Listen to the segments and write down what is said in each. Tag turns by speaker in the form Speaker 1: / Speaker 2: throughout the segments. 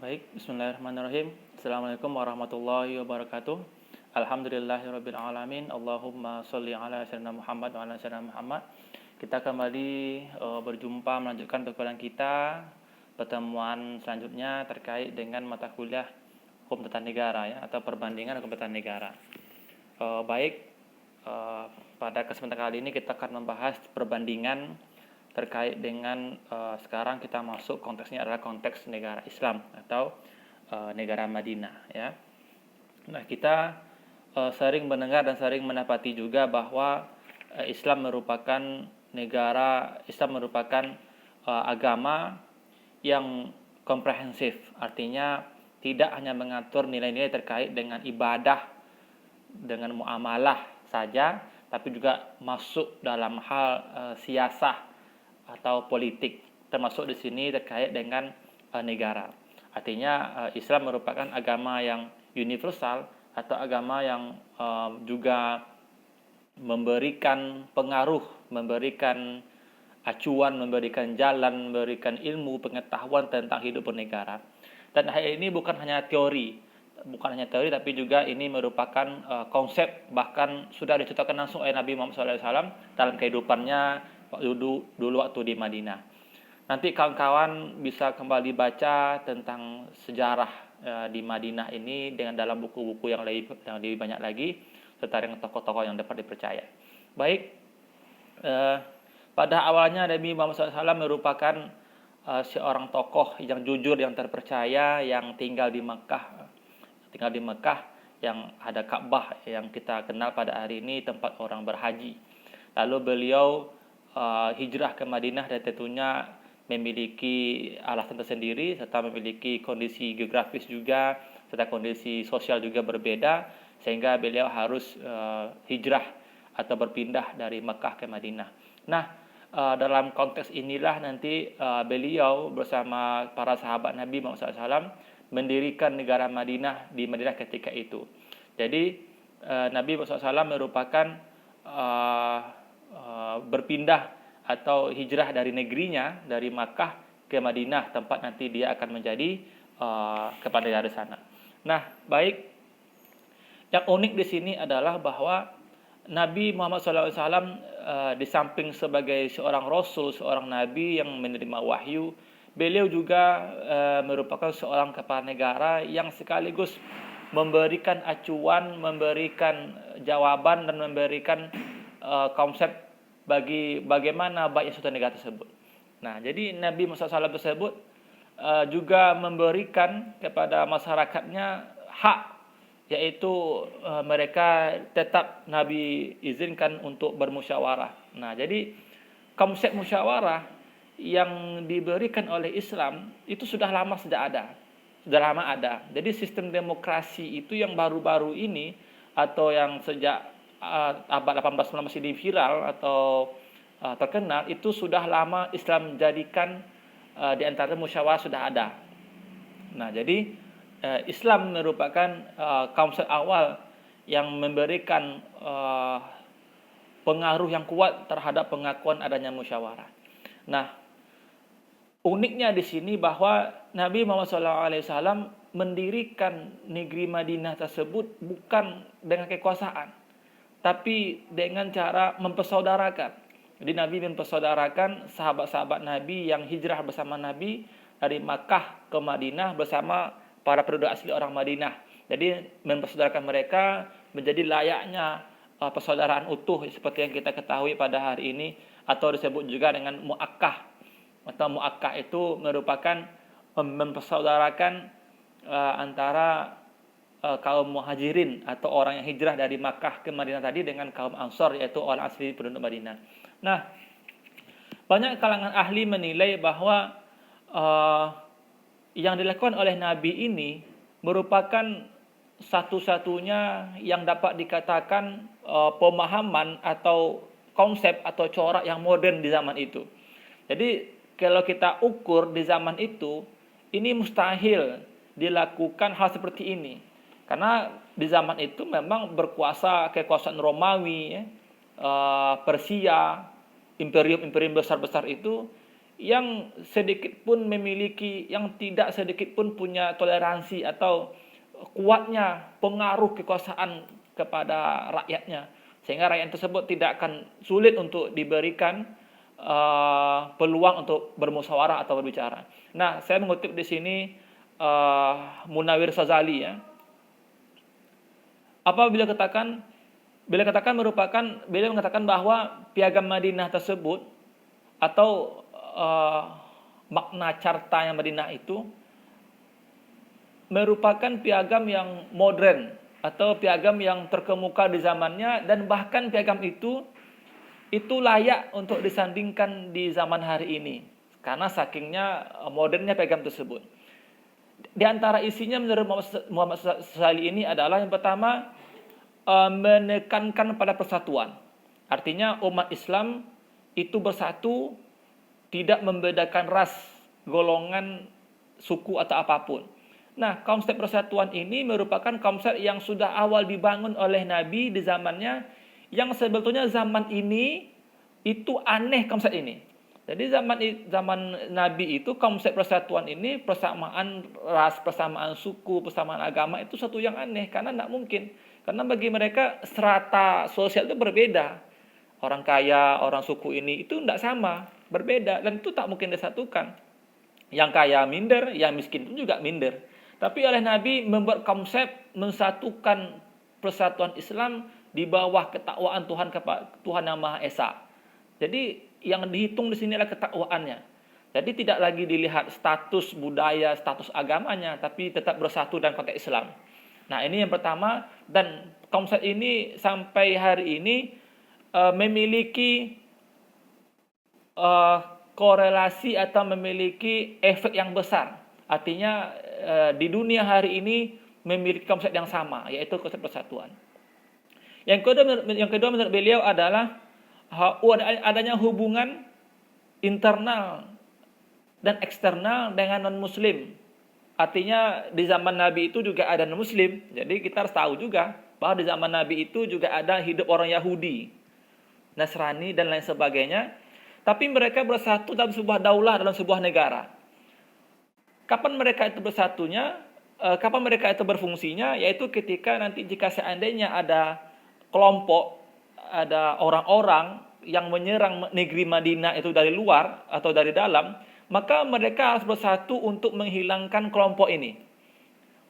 Speaker 1: Baik, bismillahirrahmanirrahim. Assalamualaikum warahmatullahi wabarakatuh. Alhamdulillahirabbil alamin. Allahumma sholli ala sayyidina Muhammad wa ala sayyidina Muhammad. Kita kembali berjumpa melanjutkan perkuliahan kita. Pertemuan selanjutnya terkait dengan mata kuliah Hukum Tata Negara ya, atau perbandingan Hukum Tata Negara. Pada kesempatan kali ini kita akan membahas perbandingan terkait dengan sekarang kita masuk konteksnya adalah konteks negara Islam atau negara Madinah ya. Nah, kita sering mendengar dan sering mendapati juga bahwa Islam merupakan agama yang komprehensif. Artinya tidak hanya mengatur nilai-nilai terkait dengan ibadah, dengan muamalah saja, tapi juga masuk dalam hal siasah atau politik, termasuk di sini terkait dengan negara. Artinya Islam merupakan agama yang universal atau agama yang juga memberikan pengaruh, memberikan acuan, memberikan jalan, memberikan ilmu, pengetahuan tentang hidup bernegara. Dan hal ini bukan hanya teori tapi juga ini merupakan konsep, bahkan sudah dicontohkan langsung oleh Nabi Muhammad SAW dalam kehidupannya dulu waktu di Madinah. Nanti kawan-kawan bisa kembali baca tentang sejarah di Madinah ini dengan dalam buku-buku yang lebih banyak lagi, serta dengan tokoh-tokoh yang dapat dipercaya. Baik, pada awalnya Nabi Muhammad SAW merupakan seorang tokoh yang jujur, yang terpercaya, yang tinggal di Mekah, yang ada Ka'bah yang kita kenal pada hari ini tempat orang berhaji. Lalu beliau hijrah ke Madinah dan tentunya memiliki alasan tersendiri, serta memiliki kondisi geografis juga, serta kondisi sosial juga berbeda, sehingga beliau harus hijrah atau berpindah dari Mekah ke Madinah. Nah, dalam konteks inilah nanti beliau bersama para sahabat Nabi Muhammad SAW mendirikan negara Madinah di Madinah ketika itu. Jadi Nabi Muhammad SAW merupakan berpindah atau hijrah dari negerinya, dari Makkah ke Madinah, tempat nanti dia akan menjadi kepala negara sana. Nah, baik, yang unik di sini adalah bahwa Nabi Muhammad SAW di samping sebagai seorang rasul, seorang nabi yang menerima wahyu, beliau juga merupakan seorang kepala negara yang sekaligus memberikan acuan, memberikan jawaban, dan memberikan konsep bagi bagaimana baiknya suatu negara tersebut. Nah, jadi Nabi Muhammad SAW tersebut juga memberikan kepada masyarakatnya hak, yaitu mereka tetap Nabi izinkan untuk bermusyawarah. Nah, jadi konsep musyawarah yang diberikan oleh Islam itu sudah lama ada. Jadi sistem demokrasi itu yang baru-baru ini atau yang sejak abad 18 masih viral atau terkenal, itu sudah lama Islam jadikan di antara musyawarah sudah ada. Nah, jadi Islam merupakan konsep awal yang memberikan pengaruh yang kuat terhadap pengakuan adanya musyawarah. Nah, uniknya di sini bahwa Nabi Muhammad SAW mendirikan negeri Madinah tersebut bukan dengan kekuasaan, tapi dengan cara mempersaudarakan. Jadi Nabi mempersaudarakan sahabat-sahabat Nabi yang hijrah bersama Nabi dari Makkah ke Madinah bersama para penduduk asli orang Madinah. Jadi mempersaudarakan mereka menjadi layaknya persaudaraan utuh seperti yang kita ketahui pada hari ini, atau disebut juga dengan mu'akkah. Atau mu'akkah itu merupakan mempersaudarakan antara kaum muhajirin atau orang yang hijrah dari Makkah ke Madinah tadi dengan kaum Ansor, yaitu orang asli penduduk Madinah. Nah, banyak kalangan ahli menilai bahwa yang dilakukan oleh Nabi ini merupakan satu-satunya yang dapat dikatakan pemahaman atau konsep atau corak yang modern di zaman itu. Jadi kalau kita ukur di zaman itu, ini mustahil dilakukan hal seperti ini. Karena di zaman itu memang kekuasaan Romawi, Persia, imperium besar-besar itu yang sedikit pun memiliki, yang tidak sedikit pun punya toleransi atau kuatnya pengaruh kekuasaan kepada rakyatnya, sehingga rakyat tersebut tidak akan sulit untuk diberikan peluang untuk bermusyawarah atau berbicara. Nah, saya mengutip di sini Munawir Sazali ya. Apa beliau katakan? Beliau mengatakan bahwa Piagam Madinah tersebut atau makna Carta yang Madinah itu merupakan piagam yang modern atau piagam yang terkemuka di zamannya, dan bahkan piagam itu layak untuk disandingkan di zaman hari ini karena sakingnya modernnya piagam tersebut. Di antara isinya menurut Muhammad Sazali ini adalah yang pertama, menekankan pada persatuan. Artinya umat Islam itu bersatu, tidak membedakan ras, golongan, suku atau apapun. Nah, konsep persatuan ini merupakan konsep yang sudah awal dibangun oleh Nabi di zamannya, yang sebetulnya zaman ini itu aneh konsep ini. Jadi zaman Nabi itu konsep persatuan ini, persamaan ras, persamaan suku, persamaan agama itu satu yang aneh karena tidak mungkin. Karena bagi mereka strata sosial itu berbeda. Orang kaya, orang suku ini itu tidak sama, berbeda, dan itu tak mungkin disatukan. Yang kaya minder, yang miskin itu juga minder. Tapi oleh Nabi membuat konsep mensatukan persatuan Islam di bawah ketakwaan Tuhan Yang Maha Esa. Jadi yang dihitung di sini adalah ketakwaannya. Jadi tidak lagi dilihat status budaya, status agamanya, tapi tetap bersatu dalam konteks Islam. Nah, ini yang pertama, dan konsep ini sampai hari ini memiliki korelasi atau memiliki efek yang besar. Artinya di dunia hari ini memiliki konsep yang sama, yaitu konsep persatuan. Yang kedua menurut beliau adalah adanya hubungan internal dan eksternal dengan non-muslim. Artinya di zaman Nabi itu juga ada non-muslim. Jadi kita harus tahu juga bahwa di zaman Nabi itu juga ada hidup orang Yahudi, Nasrani dan lain sebagainya. Tapi mereka bersatu dalam sebuah daulah, dalam sebuah negara. Kapan mereka itu bersatunya? Kapan mereka itu berfungsinya? Yaitu ketika nanti jika seandainya ada kelompok, ada orang-orang yang menyerang negeri Madinah itu dari luar atau dari dalam, maka mereka harus bersatu untuk menghilangkan kelompok ini.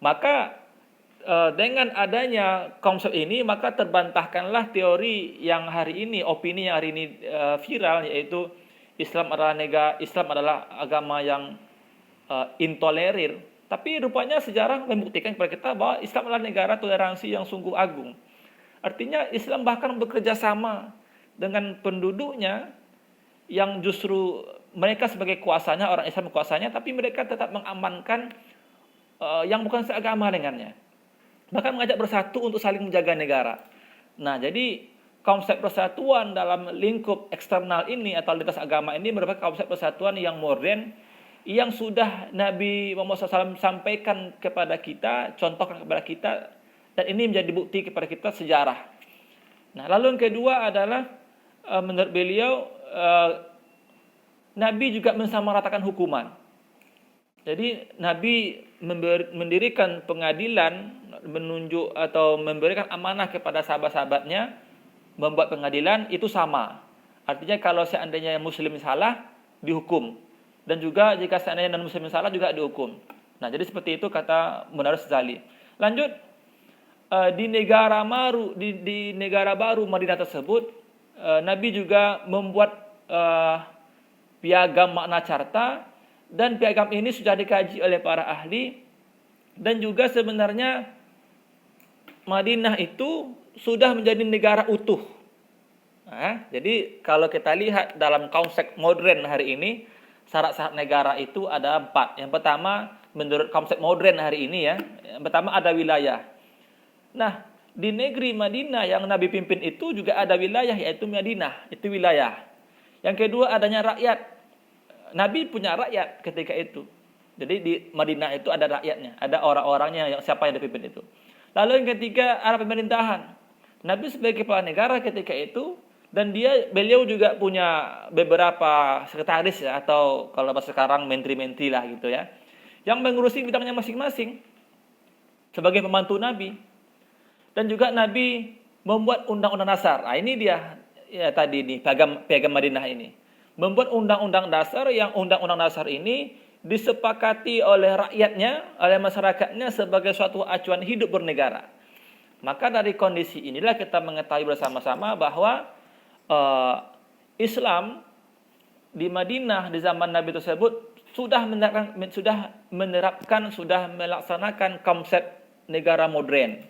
Speaker 1: Maka dengan adanya konsep ini, maka terbantahkanlah teori yang hari ini, opini yang hari ini viral, yaitu Islam adalah agama yang intolerir. Tapi rupanya sejarah membuktikan kepada kita bahwa Islam adalah negara toleransi yang sungguh agung. Artinya Islam bahkan bekerja sama dengan penduduknya yang justru mereka sebagai kuasanya, orang Islam kuasanya, tapi mereka tetap mengamankan yang bukan seagama dengannya. Bahkan mengajak bersatu untuk saling menjaga negara. Nah, jadi konsep persatuan dalam lingkup eksternal ini atau lintas agama ini merupakan konsep persatuan yang modern, yang sudah Nabi Muhammad SAW sampaikan kepada kita, contohkan kepada kita, dan ini menjadi bukti kepada kita sejarah. Nah, lalu yang kedua adalah menurut beliau Nabi juga mensamaratakan hukuman. Jadi Nabi mendirikan pengadilan, menunjuk atau memberikan amanah kepada sahabat-sahabatnya membuat pengadilan itu sama. Artinya kalau seandainya muslim salah dihukum, dan juga jika seandainya non muslim salah juga dihukum. Nah, jadi seperti itu kata Munawir Sazali. Lanjut, di negara baru Madinah tersebut, Nabi juga membuat piagam makna carta, dan piagam ini sudah dikaji oleh para ahli, dan juga sebenarnya Madinah itu sudah menjadi negara utuh. Nah, jadi kalau kita lihat dalam konsep modern hari ini, syarat-syarat negara itu ada 4. Yang pertama, menurut konsep modern hari ini ya, yang pertama ada wilayah. Nah, di negeri Madinah yang Nabi pimpin itu juga ada wilayah, yaitu Madinah, itu wilayah. Yang kedua adanya rakyat. Nabi punya rakyat ketika itu. Jadi di Madinah itu ada rakyatnya, ada orang-orangnya, yang siapa yang dipimpin itu. Lalu yang ketiga ada pemerintahan. Nabi sebagai kepala negara ketika itu Dan beliau juga punya beberapa sekretaris ya, atau kalau bahasa sekarang menteri-menteri lah gitu ya, yang mengurusi bidangnya masing-masing sebagai pembantu Nabi. Dan juga Nabi membuat undang-undang dasar. Nah, ini dia ya tadi nih piagam Madinah ini. Membuat undang-undang dasar yang undang-undang dasar ini disepakati oleh rakyatnya, oleh masyarakatnya sebagai suatu acuan hidup bernegara. Maka dari kondisi inilah kita mengetahui bersama-sama bahwa Islam di Madinah di zaman Nabi tersebut sudah melaksanakan konsep negara modern.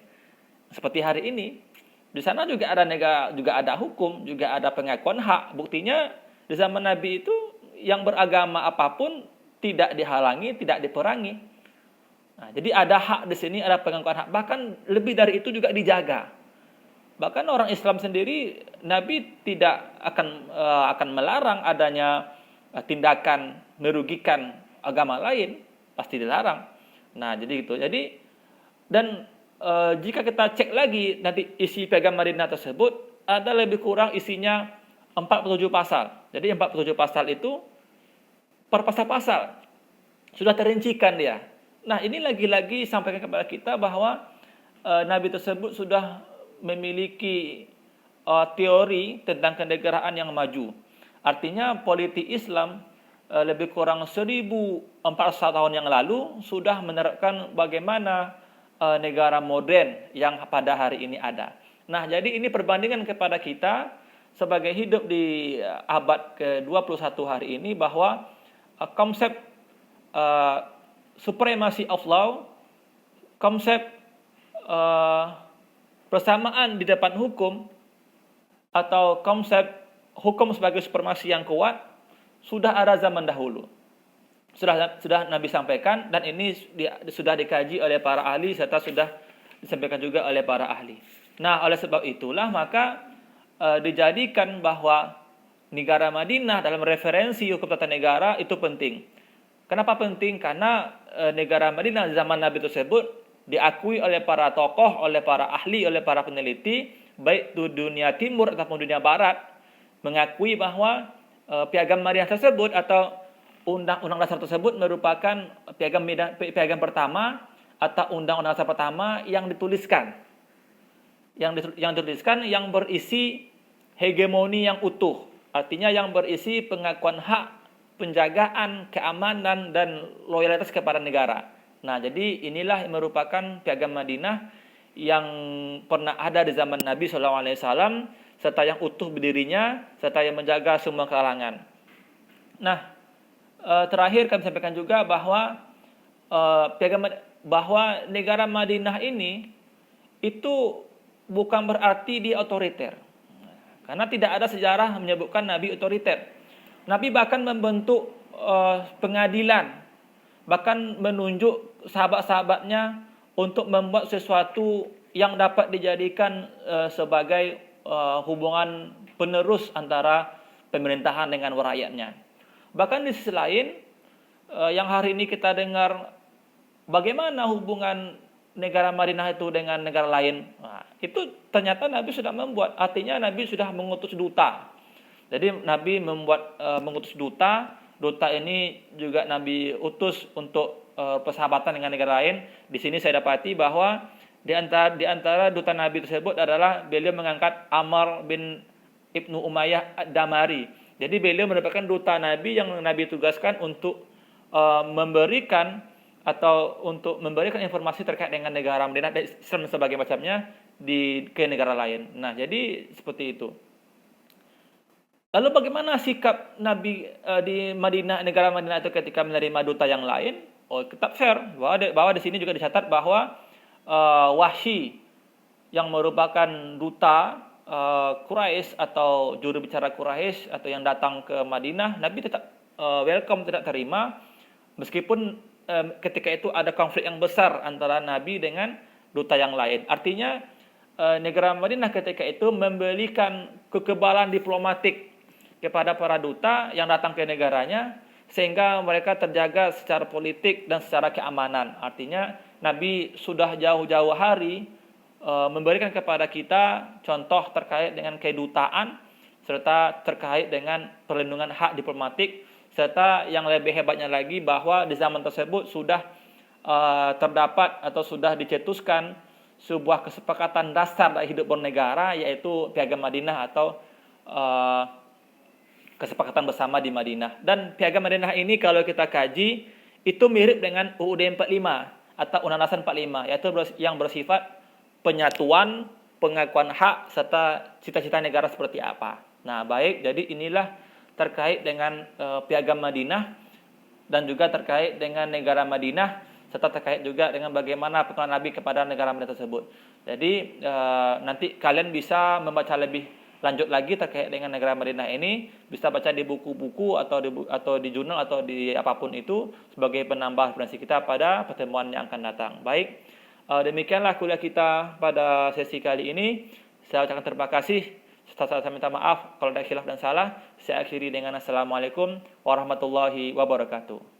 Speaker 1: Seperti hari ini, di sana juga ada hukum, juga ada pengakuan hak. Buktinya di zaman Nabi itu yang beragama apapun tidak dihalangi, tidak diperangi. Nah, jadi ada hak di sini, ada pengakuan hak. Bahkan lebih dari itu juga dijaga. Bahkan orang Islam sendiri, Nabi tidak akan melarang adanya tindakan merugikan agama lain, pasti dilarang. Nah, jadi gitu. Jika kita cek lagi nanti isi piagam Madinah tersebut, ada lebih kurang isinya 47 pasal. Jadi 47 pasal itu per pasal-pasal sudah terincikan dia. Nah, ini lagi-lagi sampaikan kepada kita bahwa Nabi tersebut sudah memiliki teori tentang kenegaraan yang maju. Artinya politik Islam lebih kurang 1400 tahun yang lalu sudah menerapkan bagaimana negara modern yang pada hari ini ada. Nah, jadi ini perbandingan kepada kita sebagai hidup di abad ke-21 hari ini bahwa konsep supremasi of law, konsep persamaan di depan hukum, atau konsep hukum sebagai supremasi yang kuat sudah ada zaman dahulu. Sudah Nabi sampaikan, dan ini sudah dikaji oleh para ahli serta sudah disampaikan juga oleh para ahli. Nah, oleh sebab itulah maka dijadikan bahwa negara Madinah dalam referensi hukum tata negara itu penting. Kenapa penting? Karena negara Madinah zaman Nabi tersebut diakui oleh para tokoh, oleh para ahli, oleh para peneliti, baik di dunia timur ataupun dunia barat, mengakui bahwa piagam Madinah tersebut atau undang-undang dasar tersebut merupakan piagam pertama atau undang-undang dasar pertama yang dituliskan. Yang berisi hegemoni yang utuh. Artinya yang berisi pengakuan hak, penjagaan, keamanan, dan loyalitas kepada negara. Nah, jadi inilah yang merupakan piagam Madinah yang pernah ada di zaman Nabi SAW, serta yang utuh berdirinya, serta yang menjaga semua kalangan. Nah, terakhir kami sampaikan juga bahwa bahwa negara Madinah ini itu bukan berarti dia otoriter. Karena tidak ada sejarah menyebutkan Nabi otoriter. Nabi bahkan membentuk pengadilan, bahkan menunjuk sahabat-sahabatnya untuk membuat sesuatu yang dapat dijadikan sebagai hubungan penerus antara pemerintahan dengan rakyatnya. Bahkan di sisi lain, yang hari ini kita dengar bagaimana hubungan negara Madinah itu dengan negara lain. Nah, itu ternyata Nabi sudah membuat. Artinya Nabi sudah mengutus duta. Jadi Nabi mengutus duta. Duta ini juga Nabi utus untuk persahabatan dengan negara lain. Di sini saya dapati bahwa di antara duta Nabi tersebut adalah beliau mengangkat Amr bin Ibnu Umayyah Ad-Damari. Jadi beliau merupakan duta Nabi yang Nabi tugaskan untuk memberikan informasi terkait dengan negara Madinah dan Islam sebagai macamnya ke negara lain. Nah, jadi seperti itu. Lalu bagaimana sikap Nabi di Madinah, negara Madinah itu ketika menerima duta yang lain? Oh, tetap fair. Bahwa di sini juga dicatat bahwa Wahsy yang merupakan duta Quraisy atau juru bicara Quraisy atau yang datang ke Madinah, Nabi tetap welcome, tidak terima, meskipun ketika itu ada konflik yang besar antara Nabi dengan duta yang lain. Artinya negara Madinah ketika itu memberikan kekebalan diplomatik kepada para duta yang datang ke negaranya, sehingga mereka terjaga secara politik dan secara keamanan. Artinya Nabi sudah jauh-jauh hari memberikan kepada kita contoh terkait dengan kedutaan, serta terkait dengan perlindungan hak diplomatik, serta yang lebih hebatnya lagi bahwa di zaman tersebut sudah terdapat atau sudah dicetuskan sebuah kesepakatan dasar dalam hidup bernegara, yaitu Piagam Madinah atau kesepakatan bersama di Madinah. Dan Piagam Madinah ini kalau kita kaji itu mirip dengan UUD 45 atau Undang-Undang 45, yaitu yang bersifat penyatuan, pengakuan hak serta cita-cita negara seperti apa. Nah, baik, jadi inilah terkait dengan Piagam Madinah dan juga terkait dengan negara Madinah, serta terkait juga dengan bagaimana pengenalan Nabi kepada negara Madinah tersebut. Jadi nanti kalian bisa membaca lebih lanjut lagi terkait dengan negara Madinah ini, bisa baca di buku-buku atau di jurnal atau di apapun itu sebagai penambah referensi kita pada pertemuan yang akan datang. Baik, demikianlah kuliah kita pada sesi kali ini. Saya ucapkan terima kasih. Saya minta maaf kalau ada khilaf dan salah. Saya akhiri dengan assalamualaikum warahmatullahi wabarakatuh.